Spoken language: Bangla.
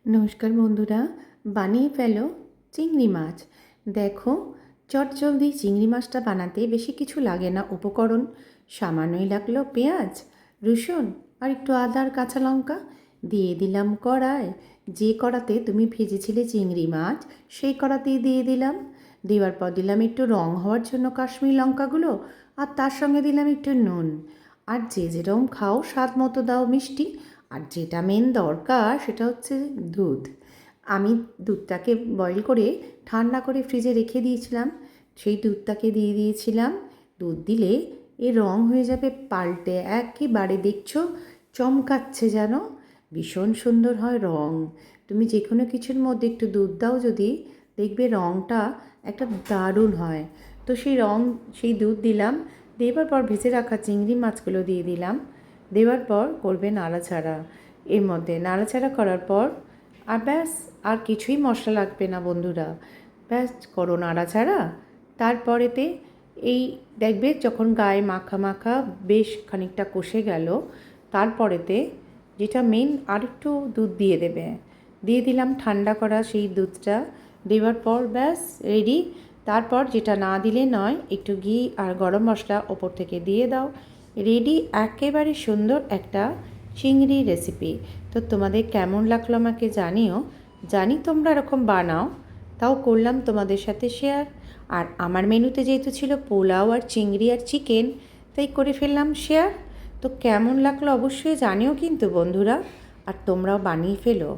নমস্কার বন্ধুরা, বানিয়ে ফেলো চিংড়ি মাছ। দেখো, চটজলদি চিংড়ি মাছটা বানাতে বেশি কিছু লাগে না উপকরণ। সামান্যই লাগলো পেঁয়াজ, রসুন আর একটু আদা আর কাঁচা লঙ্কা। দিয়ে দিলাম কড়ায়, যে কড়াতে তুমি ভেজেছিলে চিংড়ি মাছ সেই কড়াতেই দিয়ে দিলাম। দেওয়ার পর দিলাম একটু রং হওয়ার জন্য কাশ্মীরি লঙ্কাগুলো, আর তার সঙ্গে দিলাম একটু নুন। আর যে যেরকম খাও স্বাদ মতো দাও মিষ্টি। আর যেটা মেন দরকার সেটা হচ্ছে দুধ। আমি দুধটাকে বয়েল করে ঠান্ডা করে ফ্রিজে রেখে দিয়েছিলাম, সেই দুধটাকে দিয়ে দিয়েছিলাম। দুধ দিলে এর রং হয়ে যাবে পাল্টে, একেবারে দেখছো চমকাচ্ছে যেন, ভীষণ সুন্দর হয় রং। তুমি যে কোনো কিছুর মধ্যে একটু দুধ দাও যদি, দেখবে রংটা একটা দারুণ হয়। তো সেই দুধ দিলাম। দেবার পর ভেজে রাখা চিংড়ি মাছগুলো দিয়ে দিলাম। দেওয়ার পর করবে নাড়াচাড়া। এর মধ্যে নাড়াচাড়া করার পর আর ব্যাস, আর কিছুই মশলা লাগবে না বন্ধুরা। ব্যাস করো নাড়াচাড়া। তারপরেতে এই দেখবে যখন গায়ে মাখা মাখা বেশ খানিকটা কষে গেল, তারপরেতে যেটা মেন আরেকটু দুধ দিয়ে দেবে। দিয়ে দিলাম ঠান্ডা করা সেই দুধটা। দেওয়ার পর ব্যাস রেডি। তারপর যেটা না দিলে নয়, একটু ঘি আর গরম মশলা ওপর থেকে দিয়ে দাও। রেডি একেবারে সুন্দর একটা চিংড়ি রেসিপি। তো তোমাদের কেমন লাগলো আমাকে জানিও। জানি তোমরা এরকম বানাও, তাও করলাম তোমাদের সাথে শেয়ার। আর আমার মেনুতে যেহেতু ছিল পোলাও আর চিংড়ি আর চিকেন, তাই করে ফেললাম শেয়ার। তো কেমন লাগলো অবশ্যই জানিও কিন্তু বন্ধুরা, আর তোমরাও বানিয়ে ফেলো।